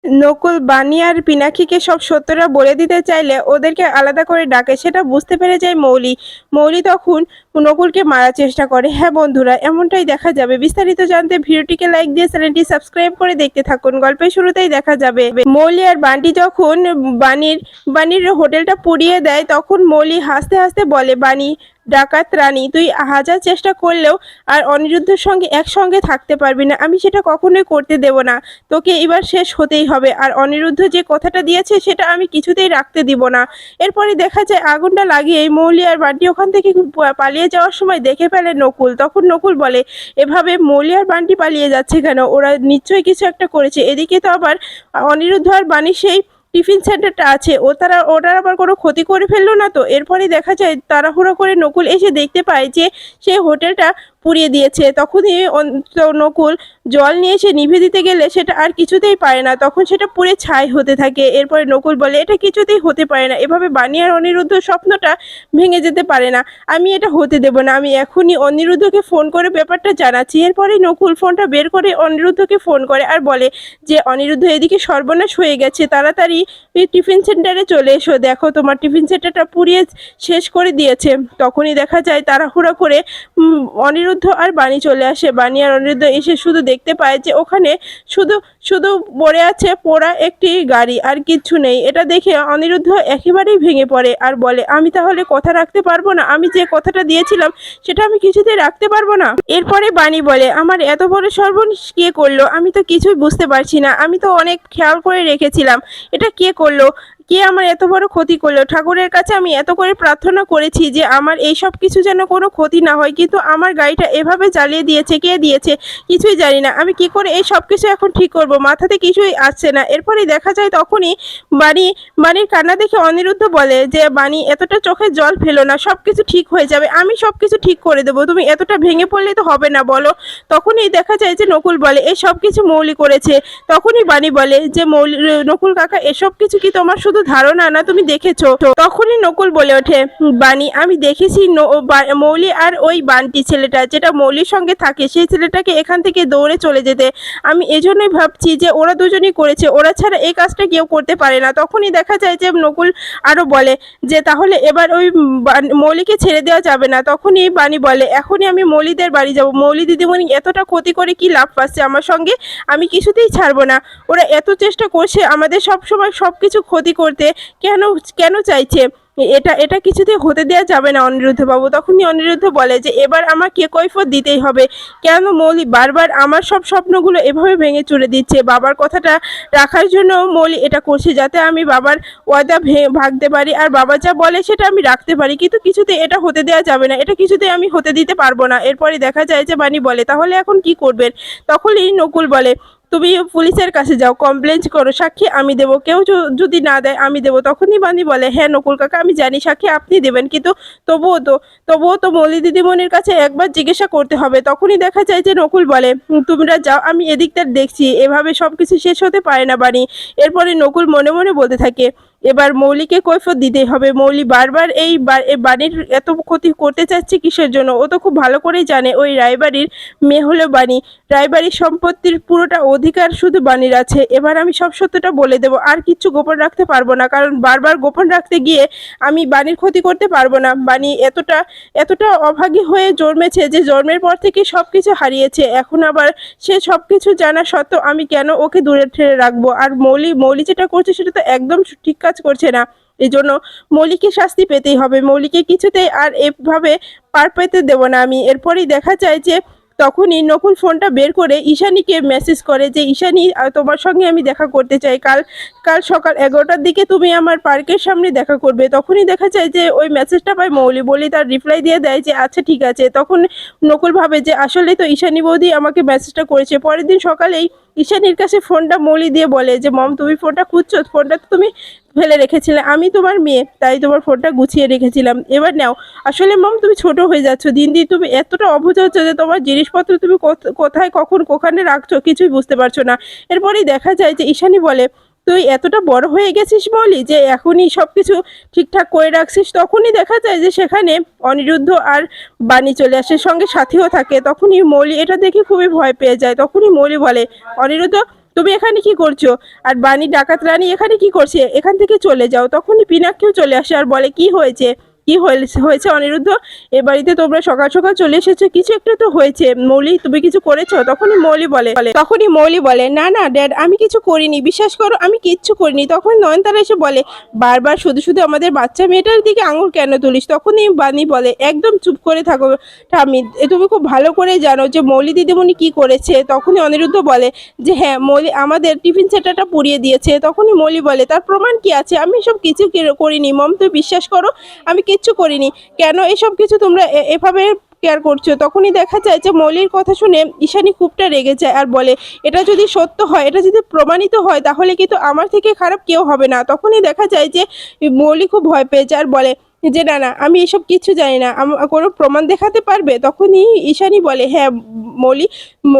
নকুল বানি আর পিনাক্ষীকে সব সত্যটা বলে দিতে চাইলে ওদেরকে আলাদা করে ডাকে, সেটা বুঝতে পেরে যায় মৌলি। মৌলি তখন নকুলকে মারার চেষ্টা করে। হ্যাঁ বন্ধুরা, এমনটাই দেখা যাবে। বিস্তারিত জানতে ভিডিওটিকে লাইক দিয়ে চ্যানেলটি সাবস্ক্রাইব করে দেখতে থাকুন। গল্পের শুরুতেই দেখা যাবে মৌলি আর বান্টি যখন বানির হোটেলটা পুড়িয়ে দেয়, তখন মৌলি হাসতে হাসতে বলে, বানি ডাকাত রানী, তুই হাজার চেষ্টা করলেও আর অনিরুদ্ধের সঙ্গে একসঙ্গে থাকতে পারবি না। আমি সেটা কখনোই করতে দেব না। তোকে এবার শেষ হতেই হবে। আর অনিরুদ্ধ যে কথাটা দিয়েছে সেটা আমি কিছুতেই রাখতে দিব না। এরপরে দেখা যায় আগুনটা লাগিয়ে মৌলি আর বান্টি ওখান থেকে পালিয়ে যাওয়ার সময় দেখে ফেলে নকুল। তখন নকুল বলে, এভাবে মৌলি আর বান্টি পালিয়ে যাচ্ছে কেন? ওরা নিশ্চয়ই কিছু একটা করেছে। এদিকে তো আবার অনিরুদ্ধ আর বাণী সেই টিফিন সেন্টারটা আছে, ওটার আবার কোনো ক্ষতি করে ফেললো না তো? এরপরে দেখা যায় তাড়াহুড়ো করে নকুল এসে দেখতে পায় যে সেই হোটেলটা পুড়িয়ে দিয়েছে। তখনই নকুল জল নিয়ে এসে নিভে দিতে গেলে সেটা আর কিছুতেই পারে না, তখন সেটা পুড়ে ছাই হতে থাকে। এরপরে নকুল বলে, এটা কিছুতেই হতে পারে না, এভাবে বানি আর অনিরুদ্ধ স্বপ্নটা ভেঙে যেতে পারে না। আমি এটা হতে দেব না। আমি এখনই অনিরুদ্ধকে ফোন করে ব্যাপারটা জানাচ্ছি। এরপরে নকুল ফোনটা বের করে অনিরুদ্ধকে ফোন করে আর বলে যে, অনিরুদ্ধ, এদিকে সর্বনাশ হয়ে গেছে, তাড়াতাড়ি টিফিন সেন্টারে চলে এসো, দেখো তোমার টিফিন সেন্টারটা পুড়িয়ে শেষ করে দিয়েছে। তখনই দেখা যায় তাড়াহুড়ো করে অনিরুদ্ধ আর বাণী চলে আসে। বাণী আর অনিরুদ্ধ এসে শুধু দেখতে পায় যে ওখানে শুধু শুধু পড়ে আছে পোড়া একটি গাড়ি, আর কিচ্ছু নেই। এটা দেখে অনিরুদ্ধ একেবারেই ভেঙে পড়ে আর বলে, আমি তাহলে কথা রাখতে পারবো না? আমি যে কথাটা দিয়েছিলাম সেটা আমি কিছুতেই রাখতে পারবো না? এরপরে বাণী বলে, আমার এত বড় সর্বনাশ কে করলো? আমি তো কিছুই বুঝতে পারছি না। আমি তো অনেক খেয়াল করে রেখেছিলাম। এটা কে করলো? কে আমার এত বড় ক্ষতি করলো? ঠাকুরের কাছে আমি এত করে প্রার্থনা করেছি যে আমার এই সব কিছু যেন কোনো ক্ষতি না হয়, কিন্তু আমার গাড়িটা এভাবে জ্বালিয়ে দিয়েছে। কে দিয়েছে? কিছুই জানি না। আমি কি করে এই সব কিছু এখন ঠিক করব? মাথাতে কিছুই আসছে না। এরপরে দেখা যায় তখনই বাণীর কান্না দেখে অনিরুদ্ধ বলে যে, বাণী, এতটা চোখে জল ফেলো না, সব কিছু ঠিক হয়ে যাবে। আমি সব কিছু ঠিক করে দেবো। তুমি এতটা ভেঙে পড়লে তো হবে না, বলো। তখনই দেখা যায় যে নকুল বলে, এই সব কিছু মৌলি করেছে। তখনই বাণী বলে যে, নকুল কাকা, এসব কিছু কি তোমার শুধু ধারণা, না তুমি দেখেছো? তখনই নকুল বলে ওঠে, বাণী, আমি দেখেছি মৌলি আর ওই বান্টি ছেলেটা যেটা মৌলির সঙ্গে থাকে, সেই ছেলেটাকে এখান থেকে দৌড়ে চলে যেতে। আমি এজন্যই ভাবছি যে ওরা দুজনই করেছে, ওরা ছাড়া এই কাজটা কেউ করতে পারে না। তখনই দেখা যায় যে নকুল আরো বলে যে, তাহলে এবার ওই মৌলিকে ছেড়ে দেওয়া যাবে না। তখনই বাণী বলে, এখনই আমি মৌলিদের বাড়ি যাব। মৌলি দিদিমণি এতটা ক্ষতি করে কি লাভ পাচ্ছে আমার সঙ্গে? আমি কিছুতেই ছাড়বো না। ওরা এত চেষ্টা করছে আমাদের সব সময় সবকিছু ক্ষতি করতে, কেন কেন চাইছে? এটা এটা কিছুতেই হতে দেওয়া যাবে না অনিরুদ্ধ বাবু। তখনই অনিরুদ্ধ বলে যে, এবার আমাকে কৈফিয়ত দিতেই হবে। কেন মৌলি বারবার আমার সব স্বপ্নগুলো এভাবে ভেঙে চুরে দিচ্ছে? বাবার কথাটা রাখার জন্য মৌলি এটা করছে, যাতে আমি বাবার ওয়াদা ভাঙতে পারি আর বাবা যা বলে সেটা আমি রাখতে পারি, কিন্তু কিছুতেই এটা হতে দেওয়া যাবে না। এটা কিছুতেই আমি হতে দিতে পারবো না। এরপরে দেখা যায় যে বাণী বলে, তাহলে এখন কি করবেন? তখনই নকুল বলে, তুমি পুলিশের কাছে যাও, কমপ্লেন করো, সাক্ষী আমি দেবো। কেউ যদি না দেয় আমি দেবো। তখনই বাণী বলে, হ্যাঁ নকুল কাকা, আমি জানি সাক্ষী আপনি দেবেন, কিন্তু তবুও তো মৌলি দিদিমণির কাছে একবার জিজ্ঞাসা করতে হবে। তখনই দেখা যায় যে নকুল বলে, তোমরা যাও, আমি এদিকটা দেখছি। এভাবে সবকিছু শেষ হতে পারে না বাণী। এরপরে নকুল মনে মনে বলতে থাকে, এবার মৌলিকে কৈফিয়ত দিতেই হবে। মৌলি বারবার এই বাণীর এত ক্ষতি করতে চাচ্ছে কিসের জন্য? ও তো খুব ভালো করেই জানে ওই রায়বাড়ির মেয়ে হলো বাণী। রায়বাড়ির সম্পত্তির পুরোটা অধিকার শুধু বাণীর আছে। এবার আমি সব সত্যটা বলে দেব, আর কিচ্ছু গোপন রাখতে পারবো না, কারণ বারবার গোপন রাখতে গিয়ে আমি বাণীর ক্ষতি করতে পারবো না। বাণী এতটা এতটা অভাগী হয়ে জন্মেছে যে জন্মের পর থেকে সবকিছু হারিয়েছে। এখন আবার সে সবকিছু জানা সত্ত্বেও আমি কেন ওকে দূরে ঠেলে রাখবো? আর মৌলি যেটা করছে সেটা তো একদম ঠিক কাজ করছে না। এই জন্য মৌলিকে শাস্তি পেতেই হবে। মৌলিকে কিছুতেই আর এভাবে পার পেতে দেব না আমি। এরপরই দেখা যায় যে তখনই নকুল ফোনটা বের করে ঈশানীকে মেসেজ করে যে, ঈশানী, তোমার সঙ্গে আমি দেখা করতে চাই। কাল কাল সকাল 11টার দিকে তুমি আমার পার্কের সামনে দেখা করবে। তখনই দেখা যায় যে ওই মেসেজটা পায় মৌলি তার রিপ্লাই দিয়ে দেয় যে, আচ্ছা ঠিক আছে। তখন নকুল ভাবে যে আসলে তো ঈশানী বৌদি আমাকে মেসেজটা করেছে। পরের দিন সকালেই ঈশানীর কাছে ফোনটা মৌলি দিয়ে বলে যে, মম, তুমি ফোনটা খুঁজছো? ফোনটা তো তুমি ফেলে রেখেছিলে। আমি তোমার মেয়ে, তাই তোমার ফোনটা গুছিয়ে রেখেছিলাম, এবার নাও। আসলে মম, তুমি ছোট হয়ে যাচ্ছ দিন দিন। তুমি এতটা অবুঝ হচ্ছে যে তোমার জিনিসপত্র তুমি কোথায় কখন কোখানে রাখছো কিছুই বুঝতে পারছো না। এরপরেই দেখা যায় যে ঈশানী বলে, তুই এতটা বড় হয়ে গেছিস মৌলি যে এখনই সবকিছু ঠিকঠাক করে রাখছিস? তখনই দেখা যায় যে সেখানে অনিরুদ্ধ আর বাণী চলে আসে, সঙ্গে সাথীও থাকে। তখনই মৌলি এটা দেখে খুবই ভয় পেয়ে যায়। তখনই মৌলি বলে, অনিরুদ্ধ, তুমি এখানে কি করছো? আর বানি ডাকাত রানী এখানে কি করছে? এখান থেকে চলে যাও। তখনই পিনাকিও চলে আসে আর বলে কি হয়েছে? কি হয়েছে অনিরুদ্ধ? এ বাড়িতে তোমরা সকাল সকাল চলে এসেছো, কিছু একটা তো হয়েছে। মৌলি তুমি কিছু করেছো? তখনই মৌলি বলে না না ড্যাড, আমি কিছু করিনি, বিশ্বাস করো আমি কিচ্ছু করিনি। তখন নয়নতারা এসে বলে বারবার শুধু শুধু আমাদের বাচ্চা মেয়েটার দিকে আঙুল কেন তুলিস? তখনই বানি বলে একদম চুপ করে থাকো ঠাম্মি, তুমি খুব ভালো করে জানো যে মৌলি দিদিমণি কি করেছে। তখনই অনিরুদ্ধ বলে যে হ্যাঁ, মৌলি আমাদের টিফিন সেন্টারটা পুড়িয়ে দিয়েছে। তখনই মৌলি বলে তার প্রমাণ কি আছে? আমি এসব কিছু করিনি মম, তুমি বিশ্বাস করো আমি কিচ্ছু করিনি। কেন এসব কিছু তোমরা এভাবে কেয়ার করছো? তখনই দেখা যায় যে মৌলির কথা শুনে ঈশানী খুবটা রেগে যায় আর বলে এটা যদি সত্য হয়, এটা যদি প্রমাণিত হয়, তাহলে কিন্তু আমার থেকে খারাপ কেউ হবে না। তখনই দেখা যায় যে মৌলি খুব ভয় পেয়ে যায় আর বলে যে না না, আমি এসব কিছু জানি না, কোনো প্রমাণ দেখাতে পারবে? তখনই ঈশানী বলে হ্যাঁ মৌলি,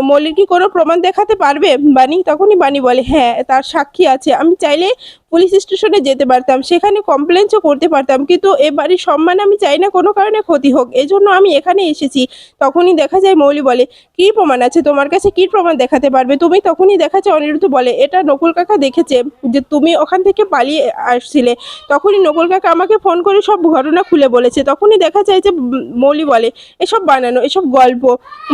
মৌলির কি কোনো প্রমাণ দেখাতে পারবে বানি? তখনই বানি বলে হ্যাঁ, তার সাক্ষী আছে, আমি চাইলে পুলিশ স্টেশনে যেতে পারতাম, সেখানে কমপ্লেনও করতে পারতাম, কিন্তু এ বাড়ির সম্মান আমি চাই না কোনো কারণে ক্ষতি হোক, এজন্য আমি এখানে এসেছি। তখনই দেখা যায় মৌলি বলে কি প্রমাণ আছে তোমার কাছে? কি প্রমাণ দেখাতে পারবে তুমি? তখনই দেখা যায় অনিরুদ্ধ বলে এটা নকুল কাকা দেখেছে যে তুমি ওখান থেকে পালিয়ে আসছিলে। তখনই নকুল কাকা আমাকে ফোন করে সব ঘটনা খুলে বলেছে। তখনই দেখা যায় যে মৌলি বলে এসব বানানো, এসব গল্প।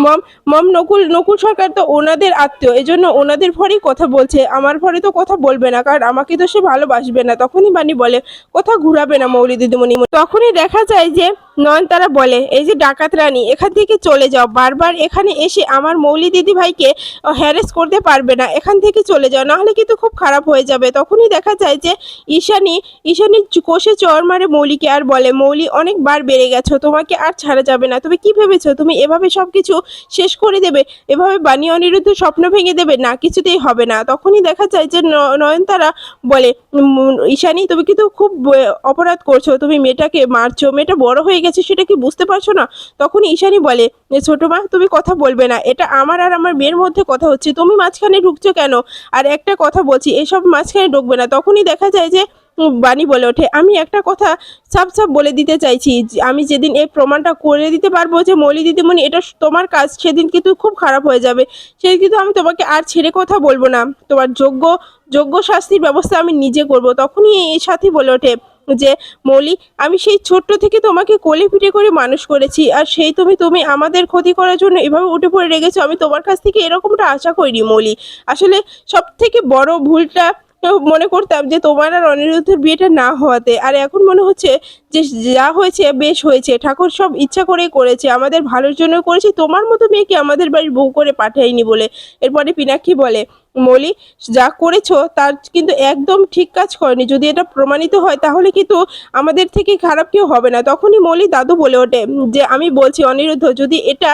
মম মম নকুল নকুল সরকার তো ওনাদের আত্মীয়, এজন্য ওনাদের ভরেই কথা বলছে, আমার ভরে তো কথা বলবে না, কারণ আমাকে তো সে ভালোবাসবে না। তখনই বানি বলে কথা ঘুরাবে না মৌলি দিদিমণি। তখনই দেখা যায় যে নয়নতারা বলে এই যে ডাকাত রানী, এখান থেকে চলে যাও, বারবার এখানে এসে আমার মৌলি দিদি ভাইকে হ্যারেস করতে পারবে না, এখান থেকে চলে যাও, নাহলে কিন্তু খুব খারাপ হয়ে যাবে। তখনই দেখা যায় যে ঈশানী কোষে চর মারে মৌলিকে আর বলে মৌলি অনেকবার বেড়ে গেছো, তোমাকে আর ছাড়া যাবে না। তুমি কি ভেবেছো তুমি এভাবে সবকিছু শেষ করে দেবে? এভাবে বানি অনিরুদ্ধ স্বপ্ন ভেঙে দেবে? না, কিছুতেই হবে না। তখনই দেখা যায় যে নয়নতারা বলে ঈশানী তুমি কিন্তু খুব অপরাধ করছো, তুমি মেয়েটাকে মারছো, মেয়েটা বড় হয়ে গেছে সেটা কি বুঝতে পারছো না? তখন ঈশানী বলে ছোট মা তুমি কথা বলবে না, এটা আমার আর আমার মেয়ের মধ্যে কথা হচ্ছে, তুমি মাঝখানে ঢুকছো কেন? আর একটা কথা বলছি, এসব মাঝখানে ঢুকবে না। তখনই দেখা যায় যে বানি বলে ওঠে আমি একটা কথা সাপ সাপ বলে দিতে চাইছি, আমি যেদিন এই প্রমাণটা করে দিতে পারবো যে মৌলি দিদিমণি এটা তোমার কাজ, সেদিন কিন্তু খুব খারাপ হয়ে যাবে, সেদিন কিন্তু আমি তোমাকে আর ছেড়ে কথা বলবো না, তোমার যোগ্য যোগ্য শাস্তির ব্যবস্থা আমি নিজে করব। তখনই এই সাথী বলে ওঠে যে মৌলি আমি সেই ছোট্ট থেকে তোমাকে কোলে পিঠে করে মানুষ করেছি, আর সেই তুমি আমাদের ক্ষতি করার জন্য এভাবে উঠে পড়ে রেগেছো, আমি তোমার কাছ থেকে এরকমটা আশা করিনি মৌলি। আসলে সব থেকে বড় ভুলটা মনে করতাম যে তোমার আর অনিরুদ্ধের বিয়েটা না হওয়াতে, আর এখন মনে হচ্ছে যে যা হয়েছে বেশ হয়েছে, ঠাকুর সব ইচ্ছা করেই করেছে, আমাদের ভালোর জন্য করেছে, তোমার মতো মেয়েকে আমাদের বাড়ির বউ করে পাঠায়নি বলে। এরপরে পিনাক্ষী বলে মৌলি যা করেছো তার কিন্তু একদম ঠিক কাজ করেনি, যদি এটা প্রমাণিত হয় তাহলে কিন্তু আমাদের থেকে খারাপ কেউ হবে না। তখনই মৌলি দাদু বলে ওঠে যে আমি বলছি অনিরুদ্ধ, যদি এটা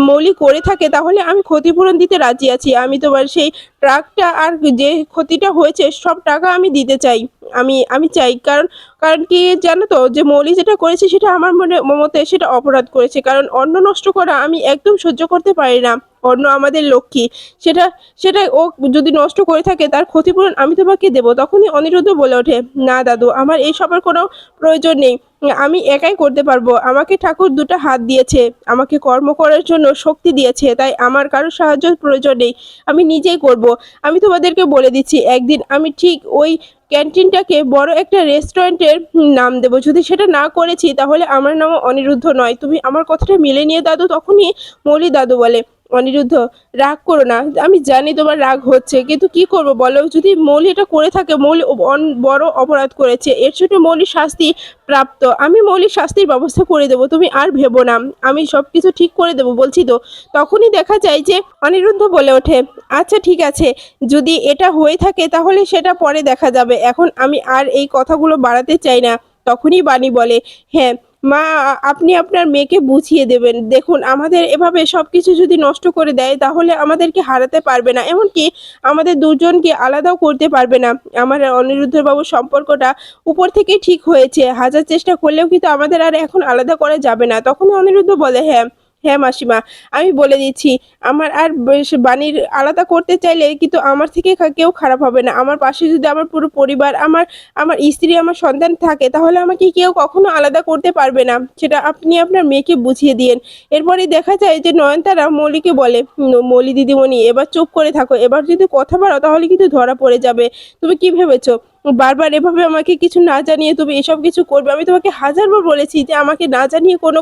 মৌলি করে থাকে তাহলে আমি ক্ষতিপূরণ দিতে রাজি আছি, আমি তোমার সেই ট্রাকটা আর যে ক্ষতিটা হয়েছে সব টাকা আমি দিতে চাই, আমি আমি চাই, কারণ কারণ কি জানো তো যে মৌলি যেটা করেছে সেটা আমার মতে সেটা অপরাধ করেছে, কারণ অন্ন নষ্ট করা আমি একদম সহ্য করতে পারি না। অন্য আমাদের লক্ষ্মী, সেটা সেটা ও যদি নষ্ট করে থাকে তার ক্ষতিপূরণ আমি তোমাকে দেব। তখনই অনিরুদ্ধ বলে ওঠে না দাদু, আমার এই সবার কোনো প্রয়োজন নেই, আমি একাই করতে পারবো, আমাকে ঠাকুর দুটো হাত দিয়েছে, আমাকে কর্ম করার জন্য শক্তি দিয়েছে, তাই আমার কারো সাহায্য প্রয়োজন নেই, আমি নিজেই করব। আমি তোমাদেরকে বলে দিচ্ছি একদিন আমি ঠিক ওই ক্যান্টিনটাকে বড় একটা রেস্টুরেন্টের নাম দেবো, যদি সেটা না করেছি তাহলে আমার নামও অনিরুদ্ধ নয়। তুমি আমার কথাটা মিলে নিয়ে দাদু। তখনই মৌলি দাদু বলে অনিরুদ্ধ রাগ করো না, আমি জানি তোমার রাগ হচ্ছে, কিন্তু কি করব বলো, যদি মৌলি এটা করে থাকে মৌলি বড় অপরাধ করেছে, এর জন্য মৌলি শাস্তি প্রাপ্ত, আমি মৌলির শাস্তির ব্যবস্থা করে দেবো, তুমি আর ভেবো না, আমি সব কিছু ঠিক করে দেবো বলছি তো। তখনই দেখা যায় যে অনিরুদ্ধ বলে ওঠে আচ্ছা ঠিক আছে, যদি এটা হয়ে থাকে তাহলে সেটা পরে দেখা যাবে, এখন আমি আর এই কথাগুলো বাড়াতে চাই না। তখনই বাণী বলে হ্যাঁ মা, আপনি আপনার মেয়েকে বুঝিয়ে দেবেন, দেখুন আমাদের এভাবে সব কিছু যদি নষ্ট করে দেয় তাহলে আমাদেরকে হারাতে পারবে না, এমনকি আমাদের দুজনকে আলাদাও করতে পারবে না। আমার আর অনিরুদ্ধ বাবুর সম্পর্কটা উপর থেকে ঠিক হয়েছে, হাজার চেষ্টা করলেও কিন্তু আমাদের আর এখন আলাদা করা যাবে না। তখন অনিরুদ্ধ বলে হ্যাঁ হ্যাঁ মাসিমা, আমি বলে দিচ্ছি, আমার আর বাণীর আলাদা করতে চাইলে কিন্তু আমার থেকে কেউ খারাপ হবে না। আমার পাশে যদি আমার পুরো পরিবার, আমার আমার স্ত্রী, আমার সন্তান থাকে, তাহলে আমাকে কেউ কখনো আলাদা করতে পারবে না। সেটা আপনি আপনার মেয়েকে বুঝিয়ে দিয়েন। এরপরেই দেখা যায় যে নয়নতারা মৌলিকে বলে, মৌলি দিদিমণি এবার চুপ করে থাকো, এবার যদি কথা বাড়াও তাহলে কিন্তু ধরা পড়ে যাবে। তুমি কি ভেবেছো বারবার এভাবে আমাকে কিছু না জানিয়ে তুমি এসব কিছু করবে? আমি তোমাকে হাজারবার বলেছি যে আমাকে না জানিয়ে কোনো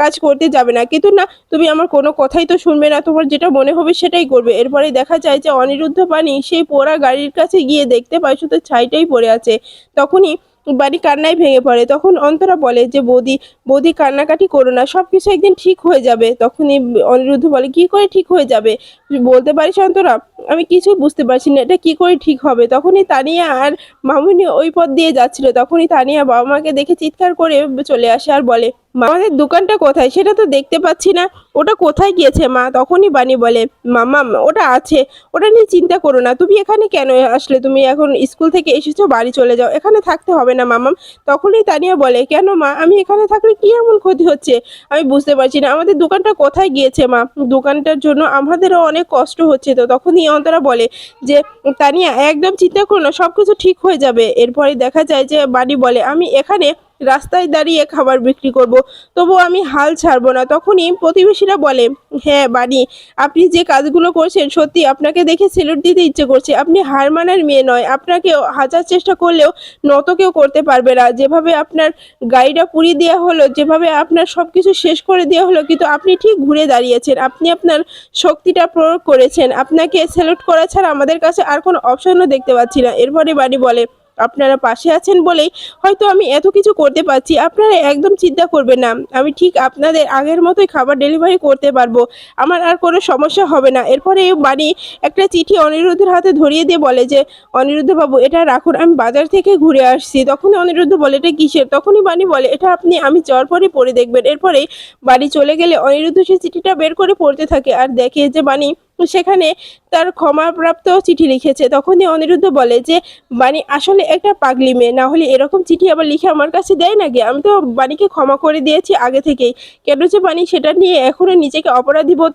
কাজ করতে যাবে না, কিন্তু না, তুমি আমার কোনো কথাই তো শুনবে না, তোমার যেটা মনে হবে সেটাই করবে। এরপরে দেখা যায় যে অনিরুদ্ধ পানি সেই পোড়া গাড়ির কাছে গিয়ে দেখতে পায় শুধু ছাইটাই পড়ে আছে। তখনই বাড়ি কান্নায় ভেঙে পড়ে। তখন অন্তরা বলে যে বৌদি, বৌদি কান্নাকাটি করো না, সব কিছু একদিন ঠিক হয়ে যাবে। তখনই অনিরুদ্ধ বলে, কি করে ঠিক হয়ে যাবে তুই বলতে পারিস অন্তরা? আমি কিছুই বুঝতে পারছি না, এটা কি করে ঠিক হবে। তখনই তানিয়া আর মামুনি ওই পথ দিয়ে যাচ্ছিল। তখনই তানিয়া বাবা মাকে দেখে চিৎকার করে চলে আসে আর বলে, মা আমাদের দোকানটা কোথায় সেটা তো দেখতে পাচ্ছি না, ওটা কোথায় গিয়েছে মা? তখনই বানি বলে, মামা ওটা আছে, ওটা নিয়ে চিন্তা করো না, তুমি এখানে কেন আসলে? তুমি এখন স্কুল থেকে এসেছো, বাড়ি চলে যাও, এখানে থাকতে হবে না মামাম। তখনই তানিয়া বলে, কেন মা, আমি এখানে থাকলে কি এমন ক্ষতি হচ্ছে? আমি বুঝতে পারছি না, আমাদের দোকানটা কোথায় গিয়েছে মা? দোকানটার জন্য আমাদেরও অনেক কষ্ট হচ্ছে। তো তখনই অন্তরা বলে যে, তানিয়া একদম চিন্তা করো না, সবকিছু ঠিক হয়ে যাবে। এরপরে দেখা যায় যে বাড়ি বলে, আমি এখানে রাস্তায় দাঁড়িয়ে খাবার বিক্রি করব, তবু আমি হাল ছাড়বো না। তখনই প্রতিবেশীরা বলে, হ্যাঁ বাণী, আপনি যে কাজগুলো করছেন সত্যি আপনাকে দেখে সেলুট দিতে ইচ্ছে করছে। আপনি হার মানার মেয়ে নয়, আপনাকে হাজার চেষ্টা করলেও নত কেউ করতে পারবে না। যেভাবে আপনার গাড়িটা পুড়িয়ে দেওয়া হলো, যেভাবে আপনার সবকিছু শেষ করে দেওয়া হলো, কিন্তু আপনি ঠিক ঘুরে দাঁড়িয়েছেন, আপনি আপনার শক্তিটা প্রয়োগ করেছেন। আপনাকে সেলুট করা ছাড়া আমাদের কাছে আর কোনো অপশনও দেখতে পাচ্ছি না। এরপরে বাড়ি বলে, আপনারা পাশে আছেন বলেই হয়তো আমি এত কিছু করতে পারছি, আপনারা একদম চিন্তা করবেন না, আমি ঠিক আপনাদের আগের মতোই খাবার ডেলিভারি করতে পারবো, আমার আর কোনো সমস্যা হবে না। এরপরে বাণী একটা চিঠি অনিরুদ্ধের হাতে ধরিয়ে দিয়ে বলে যে, অনিরুদ্ধ বাবু এটা রাখুন, আমি বাজার থেকে ঘুরে আসছি। তখনই অনিরুদ্ধ বলে, এটা কিসের? তখনই বাণী বলে, এটা আপনি আমি যাওয়ার পরে পড়ে দেখবেন। এরপরে বাড়ি চলে গেলে অনিরুদ্ধ সেই চিঠিটা বের করে পড়তে থাকে আর দেখে যে বাণী সেখানে তার ক্ষমাপ্রাপ্ত চিঠি লিখেছে। তখনই অনিরুদ্ধ বলে যে, বাণী আসলে একটা পাগলি মেয়ে, না হলে এরকম চিঠি আবার লিখে আমার কাছে দেয় নাকি? আমি তো বাণীকে ক্ষমা করে দিয়েছি আগে থেকেই, কেন যে বাণী সেটা নিয়ে এখনো নিজেকে অপরাধী বোধ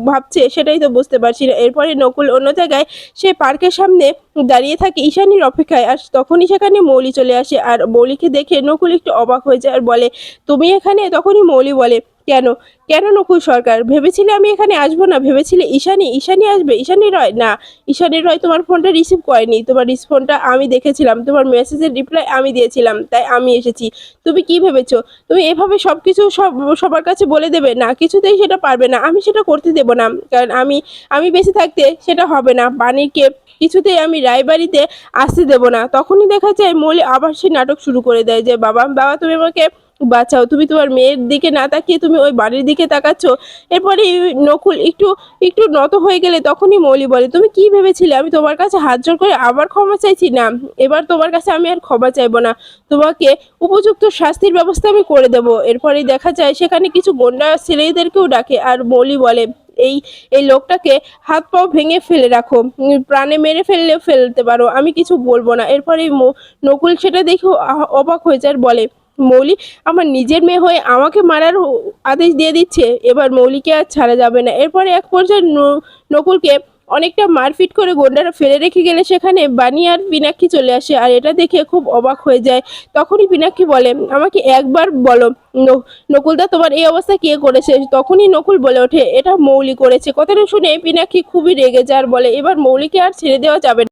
ভাবছে সেটাই তো বুঝতে পারছি না। এরপরে নকুল অন্য জায়গায় সে পার্কের সামনে দাঁড়িয়ে থাকে ঈশানীর অপেক্ষায়, আর তখনই সেখানে মৌলি চলে আসে। আর মৌলিকে দেখে নকুল একটু অবাক হয়ে যায় আর বলে, তুমি এখানে? তখনই মৌলি বলে, কেন? কেন নকুল সরকার, ভেবেছিলে আমি এখানে আসবো না? ভেবেছিলে ঈশানী আসবে? ঈশানী রয় না, ঈশানী রয় তোমার ফোনটা রিসিভ করেনি, তোমার ফোনটা আমি দেখেছিলাম, তোমার মেসেজের রিপ্লাই আমি দিয়েছিলাম, তাই আমি এসেছি। তুমি কি ভেবেছো তুমি এভাবে সবকিছু সবার কাছে বলে দেবে? না, কিছুতেই সেটা পারবে না, আমি সেটা করতে দেব না, কারণ আমি আমি বেঁচে থাকতে সেটা হবে না। বাণীকে কিছুতেই আমি রায়বাড়িতে আসতে দেব না। তখনই দেখা যায় মৌলি আবার সে নাটক শুরু করে দেয় যে, বাবা বাবা তুমি আমাকে বাঁচাও, তুমি তোমার মেয়ের দিকে না তাকিয়ে তুমি ওই বাড়ির দিকে তাকাচ্ছ। এরপরে নকুল একটু একটু নত হয়ে গেলে তখনই মৌলি বলে, তুমি কি ভেবেছিলে আমি তোমার কাছে হাত জোর করে আবার ক্ষমা চাইছি? না, এবার তোমার কাছে আমি আর ক্ষমা চাইবো না, তোমাকে উপযুক্ত শাস্তির ব্যবস্থা আমি করে দেব। এরপরেই দেখা যায় সেখানে কিছু গুন্ডা ছেলেদেরকেও ডাকে আর মৌলি বলে, এই এই লোকটাকে হাত পাও ভেঙে ফেলে রাখো, প্রাণে মেরে ফেলতে পারো, আমি কিছু বলবো না। এরপরে নকুল সেটা দেখে অবাক হয়ে যায় আর বলে, মৌলি আমার নিজের মেয়ে হয়ে আমাকে মারার আদেশ দিয়ে দিচ্ছে, এবার মৌলিকে আর ছাড়া যাবে না। এরপরে এক পর্যায়ে নকুলকে অনেকটা মারপিট করে গোন্ডারা ফেলে রেখে গেলে সেখানে বানি আর পিনাক্ষী চলে আসে আর এটা দেখে খুব অবাক হয়ে যায়। তখনই পিনাক্ষী বলে, আমাকে একবার বলো নকুলদা তোমার এই অবস্থা কে করেছে? তখনই নকুল বলে ওঠে, এটা মৌলি করেছে। কথাটা শুনে পিনাক্ষী খুবই রেগে যায় আর বলে, এবার মৌলিকে আর ছেড়ে দেওয়া যাবে না।